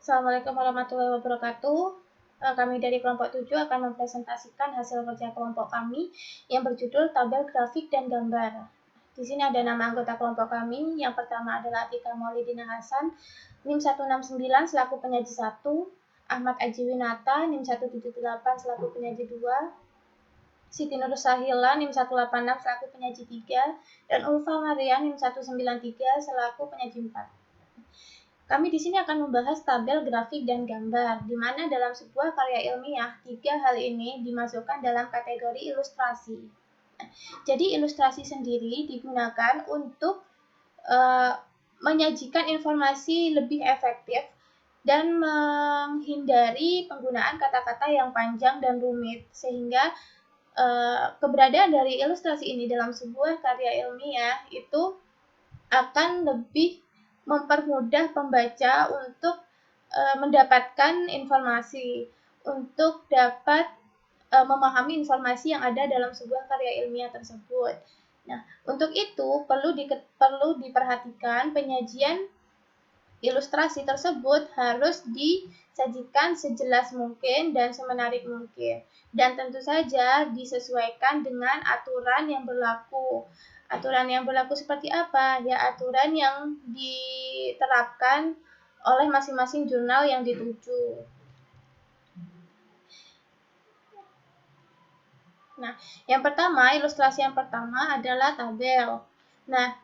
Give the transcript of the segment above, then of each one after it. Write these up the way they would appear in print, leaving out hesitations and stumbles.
Assalamualaikum warahmatullahi wabarakatuh. Kami dari kelompok 7 akan mempresentasikan hasil kerja kelompok kami yang berjudul tabel grafik dan gambar. Di sini ada nama anggota kelompok kami. Yang pertama adalah Atika Maulidina Hasan, NIM 169 selaku penyaji 1, Ahmad Aji Winata, NIM 178 selaku penyaji 2, Siti Nur Sahila, NIM 186 selaku penyaji 3, dan Ulfa Marian, NIM 193 selaku penyaji 4. Kami di sini akan membahas tabel grafik dan gambar, di mana dalam sebuah karya ilmiah, 3 hal ini dimasukkan dalam kategori ilustrasi. Jadi ilustrasi sendiri digunakan untuk menyajikan informasi lebih efektif dan menghindari penggunaan kata-kata yang panjang dan rumit, sehingga keberadaan dari ilustrasi ini dalam sebuah karya ilmiah itu akan lebih mempermudah pembaca untuk mendapatkan informasi, untuk dapat memahami informasi yang ada dalam sebuah karya ilmiah tersebut. Nah, untuk itu perlu diperhatikan penyajian ilustrasi tersebut harus disajikan sejelas mungkin dan semenarik mungkin. Dan tentu saja disesuaikan dengan aturan yang berlaku. Aturan yang berlaku seperti apa? Ya, aturan yang diterapkan oleh masing-masing jurnal yang dituju. Nah, ilustrasi yang pertama adalah tabel. Nah,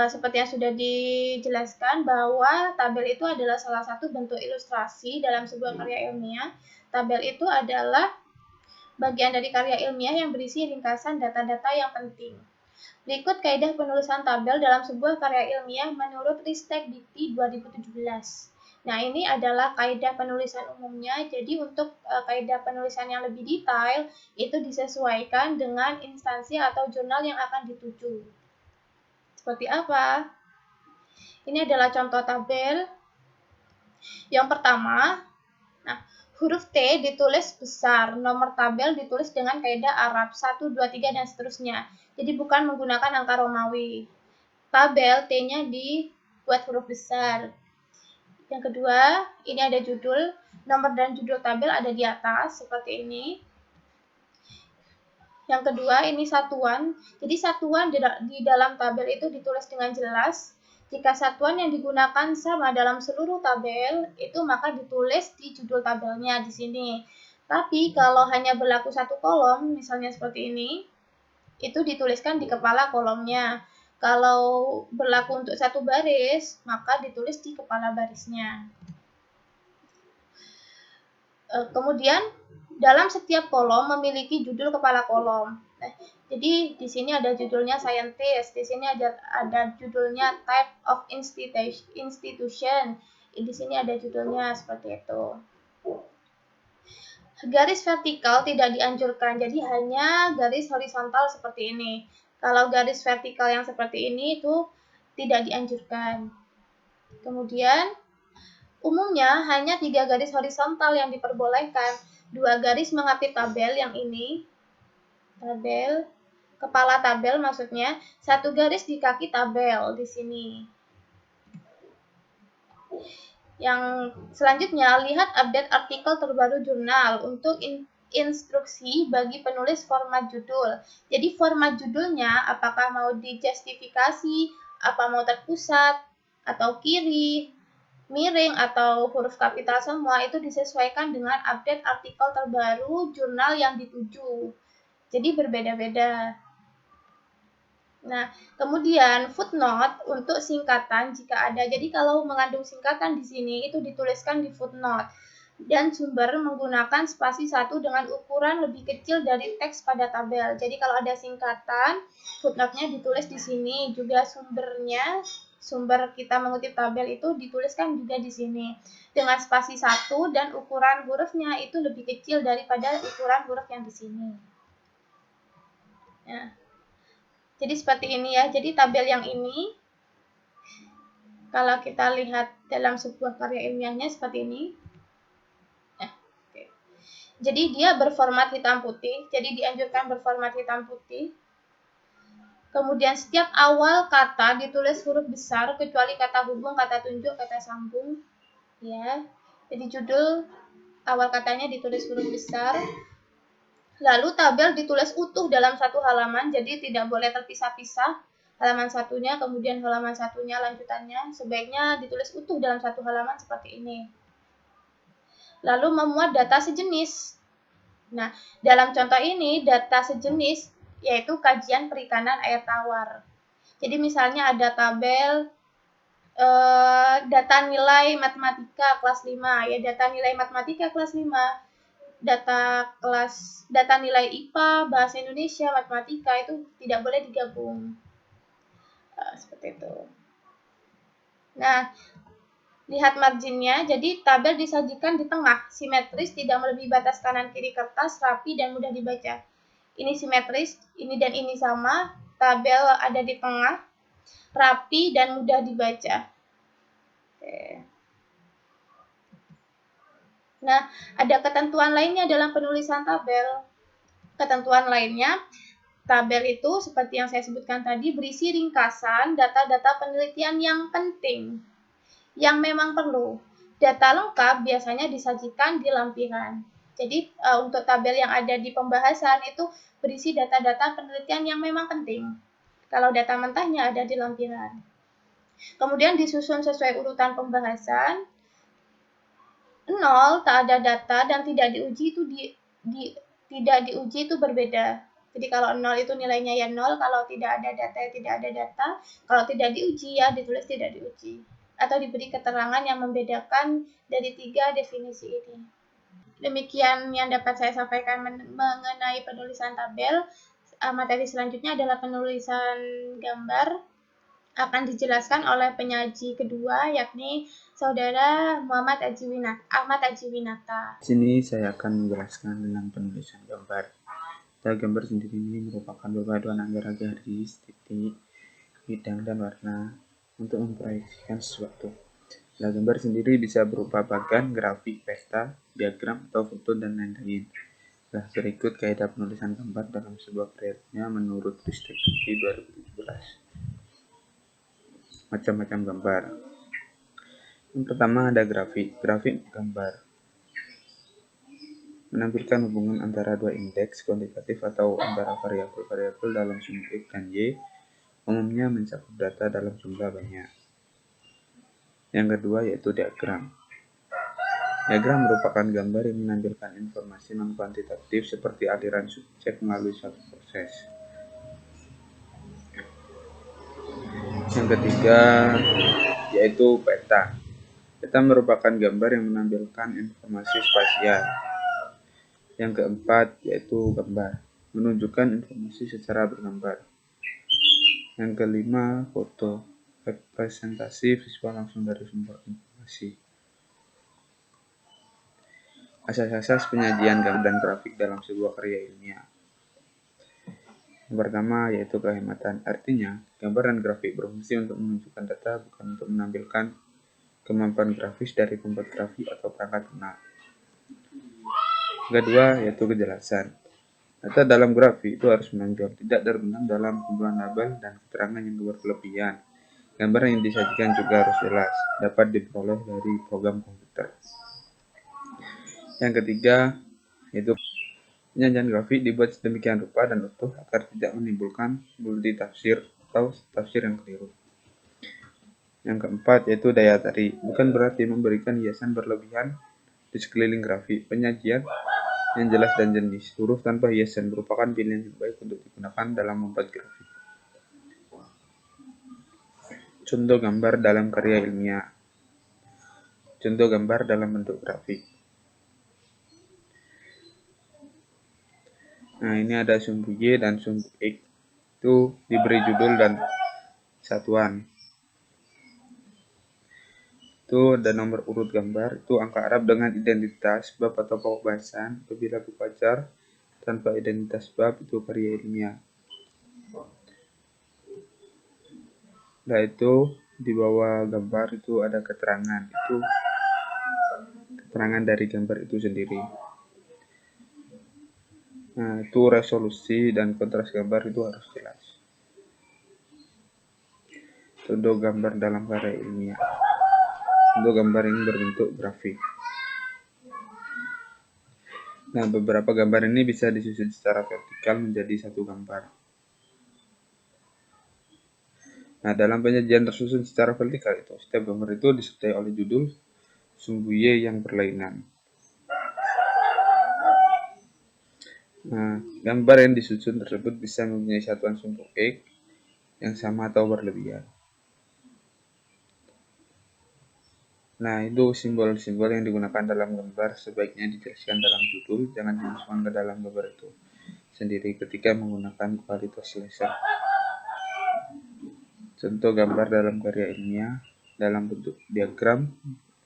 seperti yang sudah dijelaskan bahwa tabel itu adalah salah satu bentuk ilustrasi dalam sebuah karya ilmiah. Tabel itu adalah bagian dari karya ilmiah yang berisi ringkasan data-data yang penting. Berikut kaidah penulisan tabel dalam sebuah karya ilmiah menurut Ristek Dikti 2017. Nah, ini adalah kaidah penulisan umumnya. Jadi untuk kaidah penulisan yang lebih detail itu disesuaikan dengan instansi atau jurnal yang akan dituju. Seperti apa? Ini adalah contoh tabel. Yang pertama, huruf T ditulis besar, nomor tabel ditulis dengan kaidah Arab 1, 2, 3, dan seterusnya. Jadi bukan menggunakan angka Romawi. Tabel T-nya dibuat huruf besar. Yang kedua, ini ada judul, nomor dan judul tabel ada di atas, seperti ini. Yang kedua, ini satuan. Jadi satuan di dalam tabel itu ditulis dengan jelas. Jika satuan yang digunakan sama dalam seluruh tabel, itu maka ditulis di judul tabelnya di sini. Tapi kalau hanya berlaku satu kolom, misalnya seperti ini, itu dituliskan di kepala kolomnya. Kalau berlaku untuk satu baris, maka ditulis di kepala barisnya. Kemudian, dalam setiap kolom memiliki judul kepala kolom. Jadi di sini ada judulnya scientist, di sini ada judulnya type of institution, di sini ada judulnya seperti itu. Garis vertikal tidak dianjurkan, jadi hanya garis horizontal seperti ini. Kalau garis vertikal yang seperti ini itu tidak dianjurkan. Kemudian umumnya hanya 3 garis horizontal yang diperbolehkan, 2 garis mengapit tabel yang ini, tabel kepala tabel maksudnya, 1 garis di kaki tabel di sini. Yang selanjutnya, lihat update artikel terbaru jurnal untuk instruksi bagi penulis format judul. Jadi format judulnya apakah mau dijustifikasi, apa mau terpusat, atau kiri, miring, atau huruf kapital semua, itu disesuaikan dengan update artikel terbaru jurnal yang dituju. Jadi berbeda-beda. Nah, kemudian footnote untuk singkatan jika ada. Jadi kalau mengandung singkatan di sini itu dituliskan di footnote. Dan sumber menggunakan spasi 1 dengan ukuran lebih kecil dari teks pada tabel. Jadi kalau ada singkatan, footnote-nya ditulis di sini. Juga sumber kita mengutip tabel itu dituliskan juga di sini. Dengan spasi 1 dan ukuran hurufnya itu lebih kecil daripada ukuran huruf yang di sini. Ya. Jadi seperti ini ya, jadi tabel yang ini, kalau kita lihat dalam sebuah karya ilmiahnya seperti ini. Jadi dia berformat hitam putih, jadi dianjurkan berformat hitam putih. Kemudian setiap awal kata ditulis huruf besar, kecuali kata hubung, kata tunjuk, kata sambung. Ya, jadi judul awal katanya ditulis huruf besar. Lalu tabel ditulis utuh dalam satu halaman, jadi tidak boleh terpisah-pisah. Halaman satunya, kemudian halaman satunya lanjutannya, sebaiknya ditulis utuh dalam satu halaman seperti ini. Lalu memuat data sejenis. Nah, dalam contoh ini data sejenis yaitu kajian perikanan air tawar. Jadi misalnya ada tabel data nilai matematika kelas 5, ya data nilai matematika kelas 5, data nilai IPA, bahasa Indonesia, matematika itu tidak boleh digabung. Seperti itu. Nah, lihat marginnya, jadi tabel disajikan di tengah, simetris, tidak melebihi batas kanan kiri kertas, rapi dan mudah dibaca. Ini simetris, ini dan ini sama, tabel ada di tengah, rapi dan mudah dibaca. Oke. Nah, ada ketentuan lainnya dalam penulisan tabel. Ketentuan lainnya, tabel itu seperti yang saya sebutkan tadi berisi ringkasan data-data penelitian yang penting, yang memang perlu. Data lengkap biasanya disajikan di lampiran. Jadi untuk tabel yang ada di pembahasan itu berisi data-data penelitian yang memang penting. Kalau data mentahnya ada di lampiran. Kemudian disusun sesuai urutan pembahasan. 0 tak ada data dan tidak diuji itu tidak diuji itu berbeda. Jadi kalau 0 itu nilainya ya 0, kalau tidak ada data ya tidak ada data, kalau tidak diuji ya ditulis tidak diuji. Atau diberi keterangan yang membedakan dari 3 definisi ini. Demikian yang dapat saya sampaikan mengenai penulisan tabel. Materi selanjutnya adalah penulisan gambar. Akan dijelaskan oleh penyaji kedua, yakni Saudara Ahmad Aji Winata. Di sini saya akan menjelaskan tentang penulisan gambar. Gambar sendiri ini merupakan perpaduan antara garis, titik, bidang, dan warna untuk memproyeksikan sesuatu. Gambar sendiri bisa berupa bagan, grafik, pesta, diagram, atau foto, dan lain-lain. Berikut kaidah penulisan gambar dalam sebuah karya menurut Ristek 2017. Macam-macam gambar. Yang pertama ada grafik. Grafik gambar menampilkan hubungan antara dua indeks kuantitatif atau antara variabel-variabel dalam sumbu X dan Y, umumnya mencakup data dalam jumlah banyak. Yang kedua yaitu diagram. Diagram merupakan gambar yang menampilkan informasi non-kuantitatif seperti aliran subjek melalui suatu proses. Yang ketiga yaitu peta. Peta merupakan gambar yang menampilkan informasi spasial. Yang keempat yaitu gambar, menunjukkan informasi secara bergambar. Yang kelima, foto, representasi visual langsung dari sumber informasi. Asas-asas penyajian gambar dan grafik dalam sebuah karya ilmiah. Yang pertama yaitu kehematan, artinya gambar dan grafik berfungsi untuk menunjukkan data, bukan untuk menampilkan kemampuan grafis dari pembuat grafik atau perangkat lunak. Kedua yaitu kejelasan. Data dalam grafik itu harus menonjol, tidak terbenam dalam kumpulan label dan keterangan yang berlebihan. Gambar yang disajikan juga harus jelas, dapat diperoleh dari program komputer. Yang ketiga yaitu penyajian grafik dibuat sedemikian rupa dan utuh agar tidak menimbulkan multitafsir atau tafsir yang keliru. Yang keempat yaitu daya tarik, bukan berarti memberikan hiasan berlebihan di sekeliling grafik. Penyajian yang jelas dan jenis, huruf tanpa hiasan merupakan pilihan yang baik untuk digunakan dalam membuat grafik. Contoh gambar dalam karya ilmiah. Contoh gambar dalam bentuk grafik. Nah, ini ada sumbu Y dan sumbu X. Itu diberi judul dan satuan. Itu ada nomor urut gambar, itu angka Arab dengan identitas bab atau pokok bahasan. Apabila buku ajar tanpa identitas bab itu karya ilmiah. Nah, itu di bawah gambar itu ada keterangan, itu keterangan dari gambar itu sendiri. Nah, itu resolusi dan kontras gambar itu harus jelas. Contoh gambar dalam karya ilmiah. untuk gambar yang berbentuk grafik. Nah, beberapa gambar ini bisa disusun secara vertikal menjadi satu gambar. Nah, dalam penyajian tersusun secara vertikal itu, setiap gambar itu disertai oleh judul sumbu Y yang berlainan. Nah, gambar yang disusun tersebut bisa mempunyai satuan sumbu X yang sama atau berlebihan. Nah, itu simbol-simbol yang digunakan dalam gambar sebaiknya dijelaskan dalam judul, jangan dimasukkan ke dalam gambar itu sendiri ketika menggunakan kualitas laser. Contoh gambar dalam karya ilmiah dalam bentuk diagram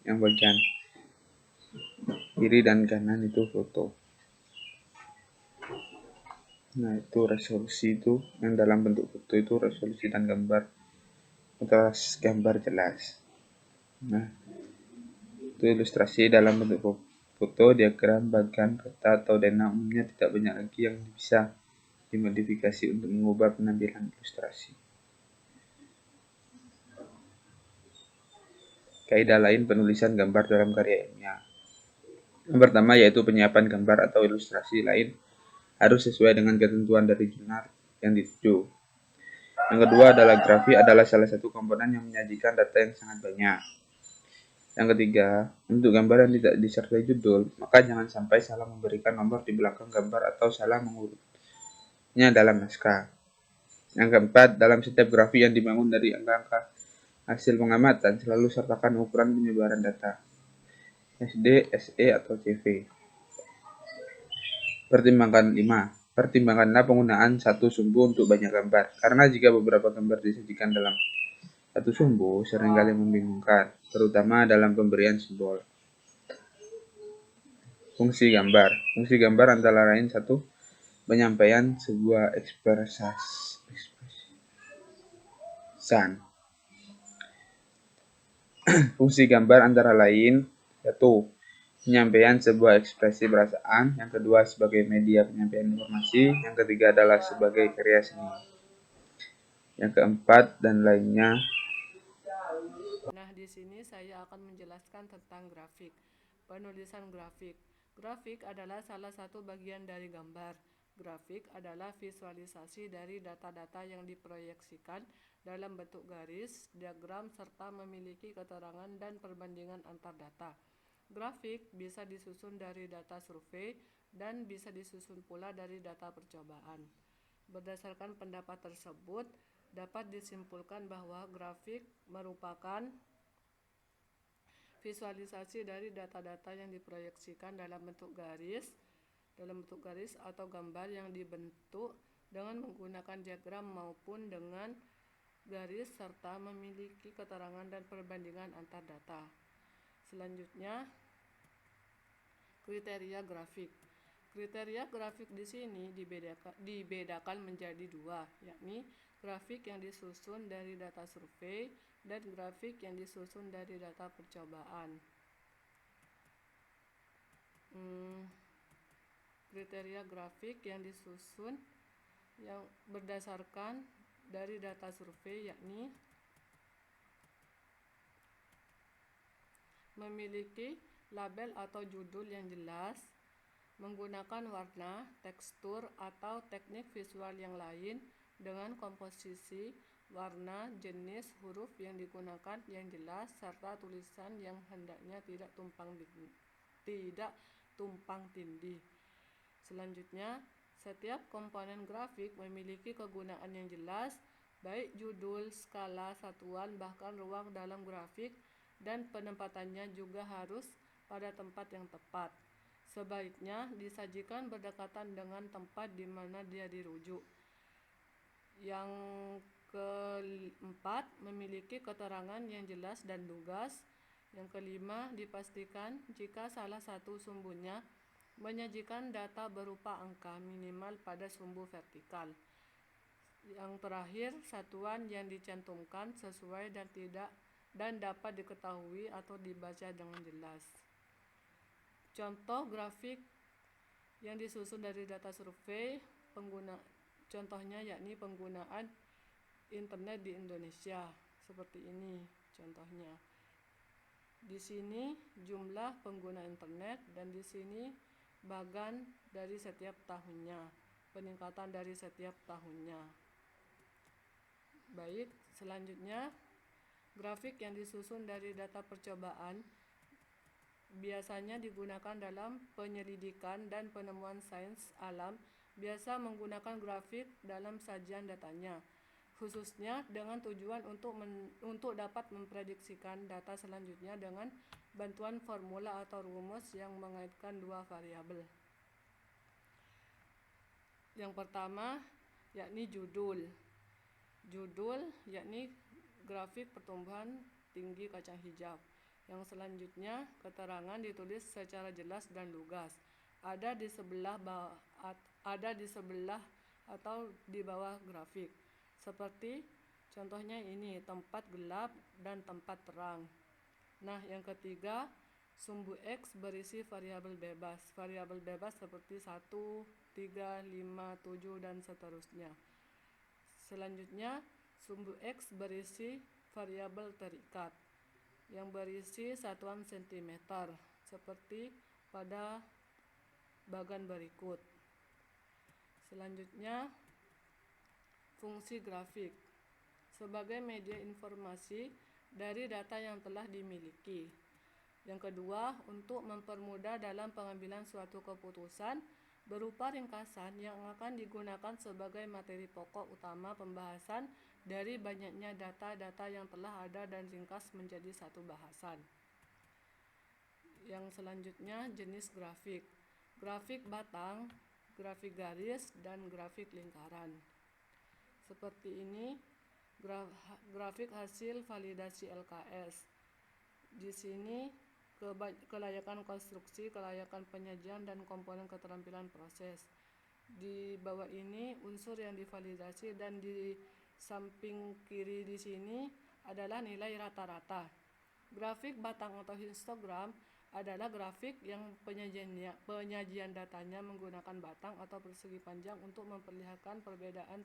yang bagian kiri dan kanan itu foto. Nah, itu resolusi itu yang dalam bentuk foto itu resolusi dan gambar kontras gambar jelas. Nah, itu ilustrasi dalam bentuk foto, diagram, bagan, peta, atau dana umumnya tidak banyak lagi yang bisa dimodifikasi untuk mengubah penampilan ilustrasi. Kaidah lain penulisan gambar dalam karya ilmiah. Yang pertama yaitu penyiapan gambar atau ilustrasi lain harus sesuai dengan ketentuan dari jurnal yang dituju. Yang kedua adalah grafik adalah salah satu komponen yang menyajikan data yang sangat banyak. Yang ketiga, untuk gambar yang tidak disertai judul, maka jangan sampai salah memberikan nomor di belakang gambar atau salah mengurutnya dalam naskah. Yang keempat, dalam setiap grafik yang dibangun dari angka-angka hasil pengamatan, selalu sertakan ukuran penyebaran data, SD, SE, atau CV. Pertimbangan 5. Pertimbangkanlah penggunaan satu sumbu untuk banyak gambar, karena jika beberapa gambar disajikan dalam satu sumbu seringkali membingungkan, terutama dalam pemberian simbol. Fungsi gambar. Fungsi gambar antara lain satu, penyampaian sebuah ekspresan. Fungsi gambar antara lain satu, penyampaian sebuah ekspresi perasaan, yang kedua sebagai media penyampaian informasi, yang ketiga adalah sebagai karya seni, yang keempat dan lainnya. Nah, di sini saya akan menjelaskan tentang grafik. Penulisan grafik. Grafik adalah salah satu bagian dari gambar. Grafik adalah visualisasi dari data-data yang diproyeksikan dalam bentuk garis, diagram, serta memiliki keterangan dan perbandingan antar data. Grafik bisa disusun dari data survei dan bisa disusun pula dari data percobaan. Berdasarkan pendapat tersebut, dapat disimpulkan bahwa grafik merupakan visualisasi dari data-data yang diproyeksikan dalam bentuk garis atau gambar yang dibentuk dengan menggunakan diagram maupun dengan garis serta memiliki keterangan dan perbandingan antar data. Selanjutnya, kriteria grafik. Kriteria grafik di sini dibedakan menjadi dua, yakni grafik yang disusun dari data survei dan grafik yang disusun dari data percobaan. Kriteria grafik yang disusun yang berdasarkan dari data survei yakni memiliki label atau judul yang jelas, menggunakan warna, tekstur, atau teknik visual yang lain dengan komposisi, warna, jenis huruf yang digunakan yang jelas, serta tulisan yang hendaknya tidak tumpang tindih. Selanjutnya, setiap komponen grafik memiliki kegunaan yang jelas, baik judul, skala, satuan, bahkan ruang dalam grafik, dan penempatannya juga harus pada tempat yang tepat. Sebaiknya disajikan berdekatan dengan tempat di mana dia dirujuk. Yang keempat, memiliki keterangan yang jelas dan lugas. Yang kelima, dipastikan jika salah satu sumbunya menyajikan data berupa angka minimal pada sumbu vertikal. Yang terakhir, satuan yang dicantumkan sesuai dan dapat diketahui atau dibaca dengan jelas. Contoh grafik yang disusun dari data survei contohnya yakni penggunaan internet di Indonesia. Seperti ini contohnya. Di sini jumlah pengguna internet dan di sini bagan dari setiap tahunnya, peningkatan dari setiap tahunnya. Baik, selanjutnya grafik yang disusun dari data percobaan biasanya digunakan dalam penyelidikan dan penemuan sains alam, biasa menggunakan grafik dalam sajian datanya, khususnya dengan tujuan untuk dapat memprediksikan data selanjutnya dengan bantuan formula atau rumus yang mengaitkan dua variabel. Yang pertama yakni judul. Judul yakni grafik pertumbuhan tinggi kacang hijau. Yang selanjutnya, keterangan ditulis secara jelas dan lugas. Ada di sebelah atau di bawah grafik. Seperti contohnya ini, tempat gelap dan tempat terang. Nah, yang ketiga, sumbu X berisi variabel bebas. Variabel bebas seperti 1, 3, 5, 7, dan seterusnya. Selanjutnya, sumbu X berisi variabel terikat yang berisi satuan cm, seperti pada bagan berikut. Selanjutnya, fungsi grafik sebagai media informasi dari data yang telah dimiliki. Yang kedua, untuk mempermudah dalam pengambilan suatu keputusan berupa ringkasan yang akan digunakan sebagai materi pokok utama pembahasan dari banyaknya data-data yang telah ada dan ringkas menjadi satu bahasan. Yang selanjutnya, jenis grafik. Grafik batang, grafik garis, dan grafik lingkaran. Seperti ini, grafik hasil validasi LKS. Di sini kelayakan konstruksi, kelayakan penyajian, dan komponen keterampilan proses. Di bawah ini unsur yang divalidasi dan di samping kiri di sini adalah nilai rata-rata. Grafik batang atau histogram adalah grafik yang penyajian datanya menggunakan batang atau persegi panjang untuk memperlihatkan perbedaan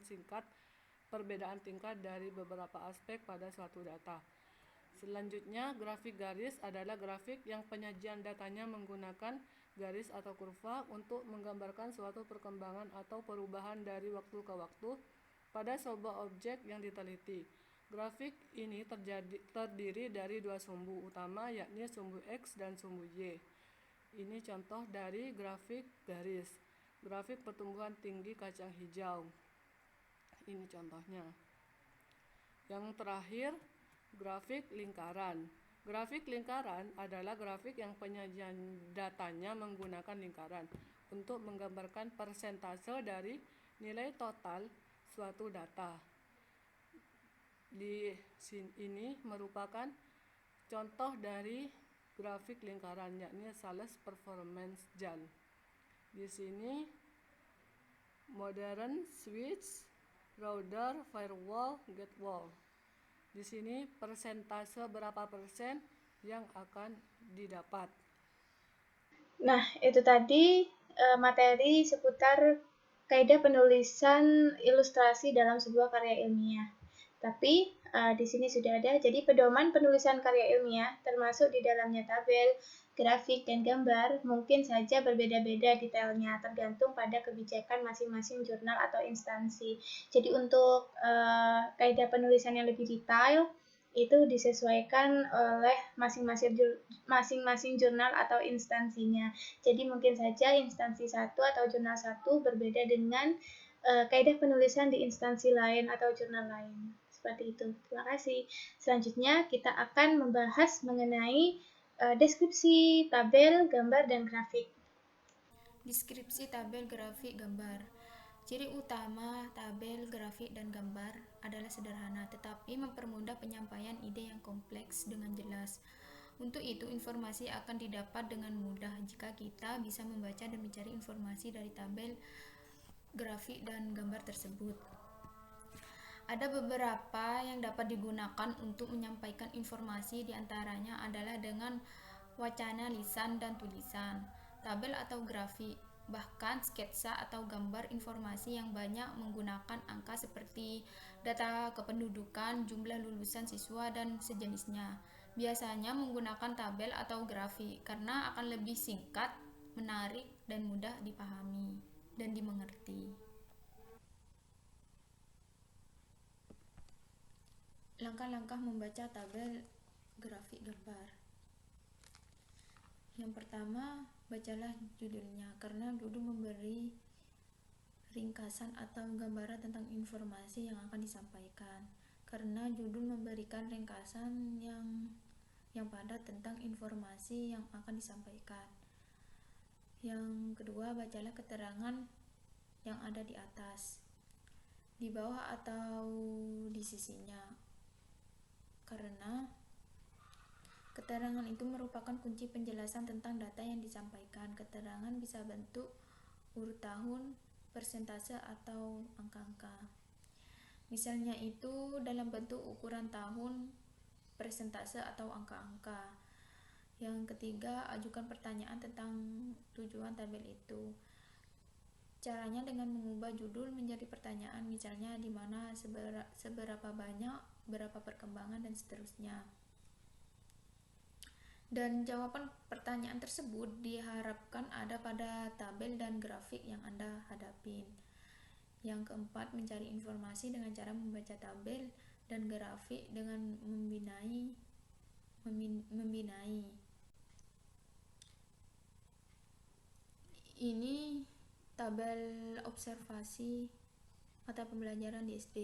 tingkat dari beberapa aspek pada suatu data. Selanjutnya, grafik garis adalah grafik yang penyajian datanya menggunakan garis atau kurva untuk menggambarkan suatu perkembangan atau perubahan dari waktu ke waktu pada sebuah objek yang diteliti. Grafik ini terdiri dari dua sumbu utama, yakni sumbu X dan sumbu Y. Ini contoh dari grafik garis. Grafik pertumbuhan tinggi kacang hijau. Ini contohnya. Yang terakhir, grafik lingkaran. Grafik lingkaran adalah grafik yang penyajian datanya menggunakan lingkaran untuk menggambarkan persentase dari nilai total suatu data. Di sini ini merupakan contoh dari grafik lingkaran, yakni sales performance jan. Di sini modern switch, router, firewall, gateway. Di sini persentase berapa persen yang akan didapat. Nah, itu tadi materi seputar kaidah penulisan ilustrasi dalam sebuah karya ilmiah. Tapi di sini sudah ada, jadi pedoman penulisan karya ilmiah termasuk di dalamnya tabel, grafik, dan gambar mungkin saja berbeda-beda detailnya tergantung pada kebijakan masing-masing jurnal atau instansi. Jadi untuk kaidah penulisan yang lebih detail itu disesuaikan oleh masing-masing jurnal atau instansinya. Jadi mungkin saja instansi satu atau jurnal satu berbeda dengan kaidah penulisan di instansi lain atau jurnal lain. Seperti itu. Terima kasih. Selanjutnya kita akan membahas mengenai deskripsi tabel, gambar, dan grafik. Deskripsi tabel, grafik, gambar. Ciri utama tabel, grafik, dan gambar adalah sederhana, tetapi mempermudah penyampaian ide yang kompleks dengan jelas. Untuk itu, informasi akan didapat dengan mudah jika kita bisa membaca dan mencari informasi dari tabel, grafik, dan gambar tersebut. Ada beberapa yang dapat digunakan untuk menyampaikan informasi, diantaranya adalah dengan wacana lisan dan tulisan, tabel atau grafik, bahkan sketsa atau gambar informasi yang banyak menggunakan angka seperti data kependudukan, jumlah lulusan siswa, dan sejenisnya. Biasanya menggunakan tabel atau grafik karena akan lebih singkat, menarik, dan mudah dipahami dan dimengerti. Langkah-langkah membaca tabel grafik gambar. Yang pertama, bacalah judulnya karena judul memberi ringkasan atau gambaran tentang informasi yang akan disampaikan. Karena judul memberikan ringkasan yang padat tentang informasi yang akan disampaikan. Yang kedua, bacalah keterangan yang ada di atas, di bawah atau di sisinya. Karena keterangan itu merupakan kunci penjelasan tentang data yang disampaikan. Keterangan bisa bentuk urut tahun, persentase, atau angka-angka. Misalnya itu dalam bentuk ukuran tahun, persentase, atau angka-angka. Yang ketiga, ajukan pertanyaan tentang tujuan tabel itu. Caranya dengan mengubah judul menjadi pertanyaan, misalnya di mana, seberapa banyak, berapa perkembangan, dan seterusnya. Dan jawaban pertanyaan tersebut diharapkan ada pada tabel dan grafik yang Anda hadapin. Yang keempat, mencari informasi dengan cara membaca tabel dan grafik dengan membinai. Ini tabel observasi mata pembelajaran di SD.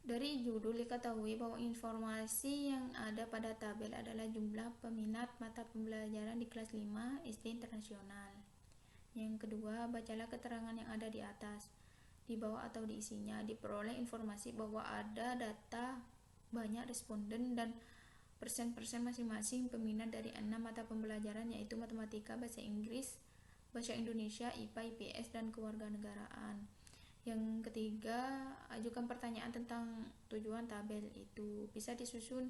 Dari judul diketahui bahwa informasi yang ada pada tabel adalah jumlah peminat mata pembelajaran di kelas 5 SD internasional. Yang kedua, bacalah keterangan yang ada di atas, di bawah atau di isinya. Diperoleh informasi bahwa ada data banyak responden dan persen-persen masing-masing peminat dari 6 mata pembelajaran, yaitu matematika, bahasa Inggris, bahasa Indonesia, IPA, IPS, dan kewarganegaraan. Yang ketiga, ajukan pertanyaan tentang tujuan tabel itu. Bisa disusun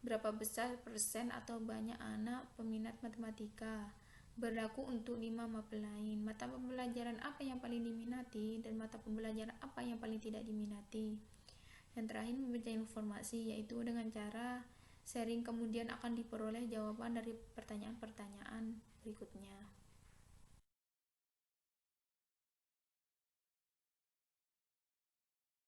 berapa besar persen atau banyak anak peminat matematika, berlaku untuk 5 mapel lain, mata pembelajaran apa yang paling diminati, dan mata pembelajaran apa yang paling tidak diminati. Yang terakhir, membaca informasi, yaitu dengan cara sharing, kemudian akan diperoleh jawaban dari pertanyaan-pertanyaan berikutnya.